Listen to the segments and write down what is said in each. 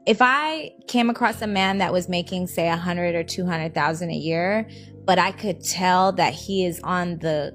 If I came across a man that was making, say, 100 or 200,000 a year, but I could tell that he is on the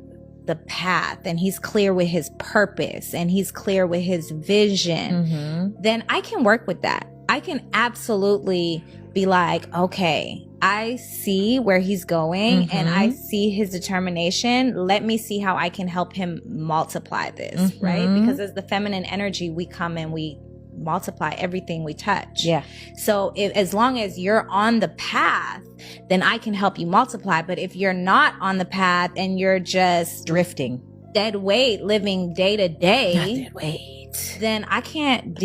path and he's clear with his purpose and he's clear with his vision, then I can work with that. I can absolutely be like, okay, I see where he's going and I see his determination. Let me see how I can help him multiply this, right? Because as the feminine energy, we come and we multiply everything we touch. Yeah. So as long as you're on the path, then I can help you multiply. But if you're not on the path and you're just drifting, dead weight, living day to day, dead weight, then I can't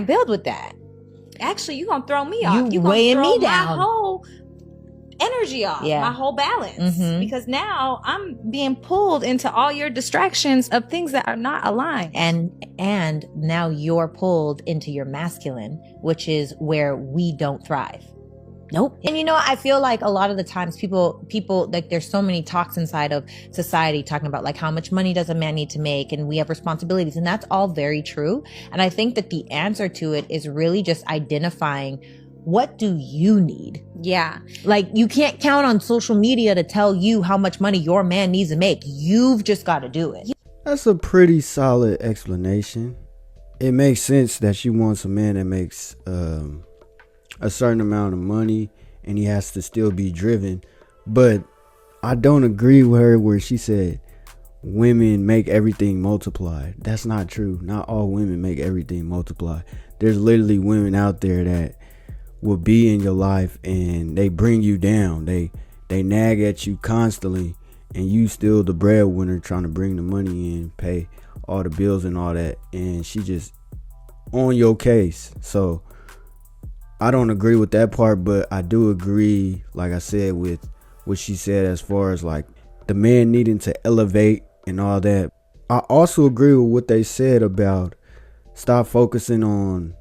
build with that. Actually, you're gonna throw me off. You weighing me down. My whole energy off, my whole balance, because now I'm being pulled into all your distractions of things that are not aligned. And now you're pulled into your masculine, which is where we don't thrive. Nope. And you know, I feel like a lot of the times people like there's so many talks inside of society talking about like how much money does a man need to make and we have responsibilities, and that's all very true. And I think that the answer to it is really just identifying, what do you need? Yeah. Like, you can't count on social media to tell you how much money your man needs to make. You've just got to do it. That's a pretty solid explanation. It makes sense that she wants a man that makes a certain amount of money and he has to still be driven. But I don't agree with her where she said women make everything multiply. That's not true. Not all women make everything multiply. There's literally women out there that will be in your life and they bring you down. They nag at you constantly and you still the breadwinner trying to bring the money in, pay all the bills and all that, and she just on your case. So I don't agree with that part, but I do agree, like I said, with what she said as far as like the man needing to elevate and all that. I also agree with what they said about stop focusing on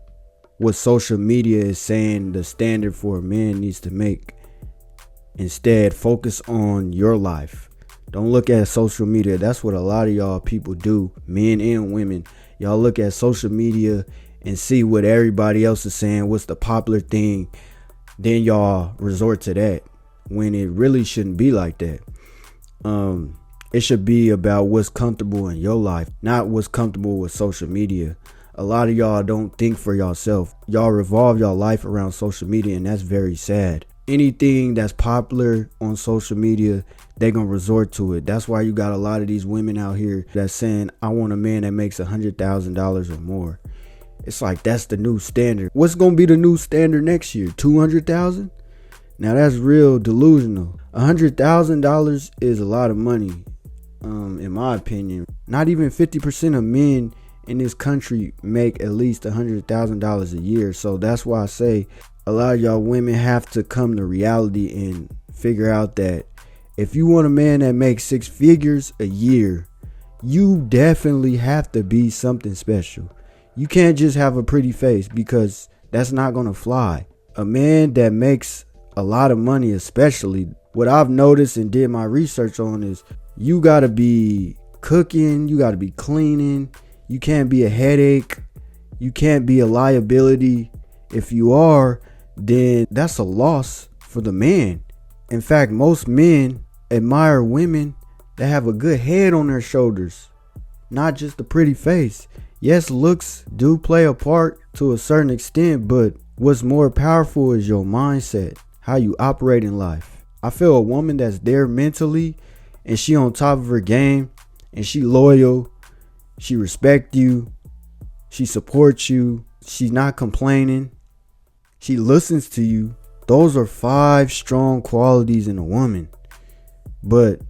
what social media is saying the standard for a man needs to make. Instead, focus on your life. Don't look at social media. That's what a lot of y'all people do, men and women. Y'all look at social media and see what everybody else is saying, what's the popular thing, then y'all resort to that, when it really shouldn't be like that. It should be about what's comfortable in your life, not what's comfortable with social media. A lot of y'all don't think for yourself. Y'all revolve your life around social media, and that's very sad. Anything that's popular on social media, they're gonna resort to it. That's why you got a lot of these women out here that's saying, I want a man that makes $100,000 or more. It's like, that's the new standard. What's gonna be the new standard next year? 200,000? Now that's real delusional. $100,000 is a lot of money, in my opinion. Not even 50% of men in this country make at least $100,000 a year. So that's why I say a lot of y'all women have to come to reality and figure out that if you want a man that makes 6 figures a year, you definitely have to be something special. You can't just have a pretty face, because that's not going to fly. A man that makes a lot of money, especially, what I've noticed and did my research on is you got to be cooking, you got to be cleaning, you can't be a headache, you can't be a liability. If you are, then that's a loss for the man. In fact, most men admire women that have a good head on their shoulders, not just a pretty face. Yes, looks do play a part to a certain extent, but what's more powerful is your mindset, how you operate in life. I feel a woman that's there mentally and she on top of her game and she loyal, she respect you, she supports you, she's not complaining, she listens to you. Those are 5 strong qualities in a woman. But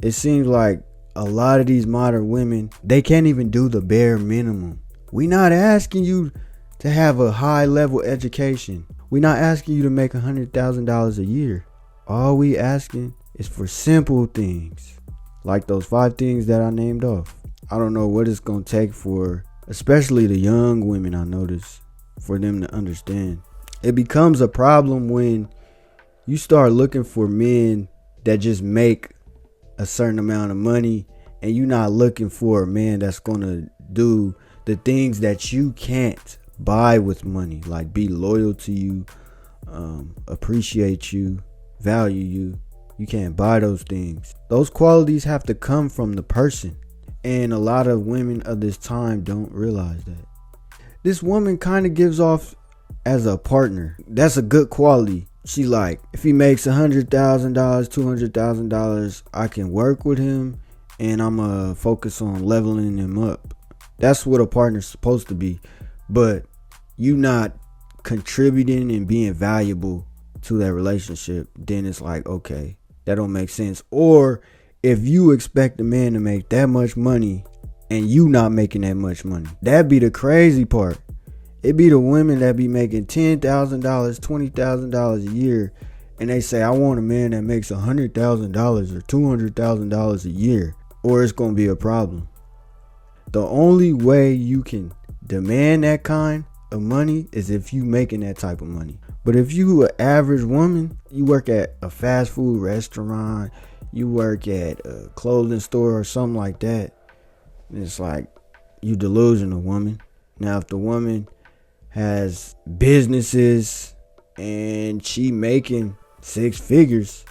it seems like a lot of these modern women, they can't even do the bare minimum. We're not asking you to have a high level education. We're not asking you to make $100,000 a year. All we asking is for simple things, like those 5 things that I named off. I don't know what it's going to take for, especially the young women, I notice, for them to understand. It becomes a problem when you start looking for men that just make a certain amount of money and you're not looking for a man that's going to do the things that you can't buy with money, like be loyal to you, appreciate you, value you. You can't buy those things. Those qualities have to come from the person. And a lot of women of this time don't realize that. This woman kind of gives off as a partner. That's a good quality. She like, if he makes $100,000, $200,000, I can work with him and I'm gonna focus on leveling him up. That's what a partner's supposed to be. But you not contributing and being valuable to that relationship, then it's like, okay, that don't make sense. Or if you expect a man to make that much money and you not making that much money, that be the crazy part. It be the women that be making $10,000, $20,000 a year, and they say, I want a man that makes $100,000 or $200,000 a year, or it's gonna be a problem. The only way you can demand that kind of money is if you making that type of money. But if you an average woman, you work at a fast food restaurant, you work at a clothing store or something like that, it's like you delusional, woman. Now if the woman has businesses and she making 6 figures,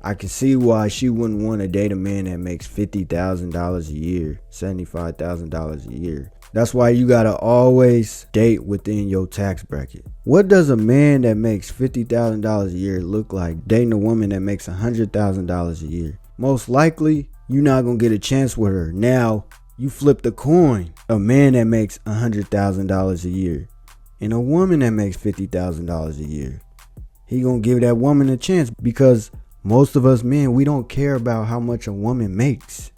I can see why she wouldn't want to date a man that makes $50,000 a year, $75,000 a year. That's why you gotta always date within your tax bracket. What does a man that makes $50,000 a year look like dating a woman that makes $100,000 a year? Most likely, you're not gonna get a chance with her. Now, you flip the coin. A man that makes $100,000 a year and a woman that makes $50,000 a year. He gonna give that woman a chance, because most of us men, we don't care about how much a woman makes.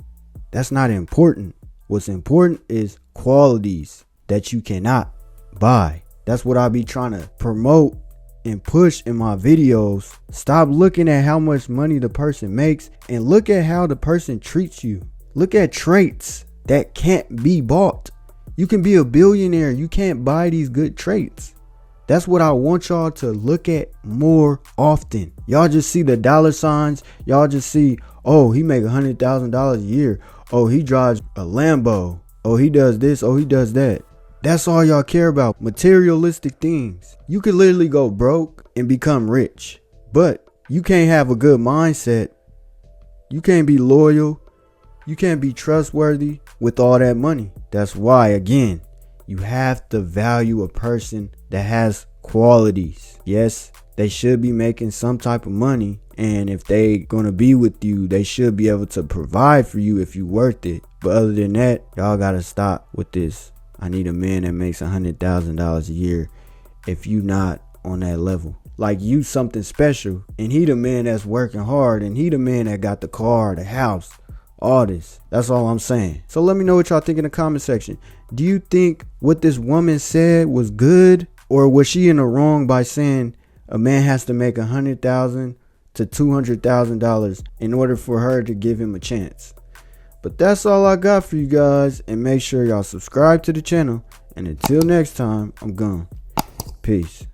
That's not important. What's important is qualities that you cannot buy. That's what I be trying to promote and push in my videos. Stop looking at how much money the person makes and look at how the person treats you. Look at traits that can't be bought. You can be a billionaire. You can't buy these good traits. That's what I want y'all to look at more often. Y'all just see the dollar signs. Y'all just see, oh, he make $100,000 a year. Oh, he drives a Lambo. Oh, he does this. Oh, he does that. That's all y'all care about. Materialistic things. You could literally go broke and become rich, but you can't have a good mindset. You can't be loyal. You can't be trustworthy with all that money. That's why, again, you have to value a person that has qualities. Yes, they should be making some type of money, and if they gonna be with you, they should be able to provide for you if you worth it. But other than that, y'all gotta stop with this. I need a man that makes $100,000 a year. If you not on that level, like you something special, and he the man that's working hard, and he the man that got the car, the house, all this. That's all I'm saying. So let me know what y'all think in the comment section. Do you think what this woman said was good, or was she in the wrong by saying a man has to make $100,000 to $200,000 in order for her to give him a chance? But that's all I got for you guys, and make sure y'all subscribe to the channel, and until next time, I'm gone. Peace.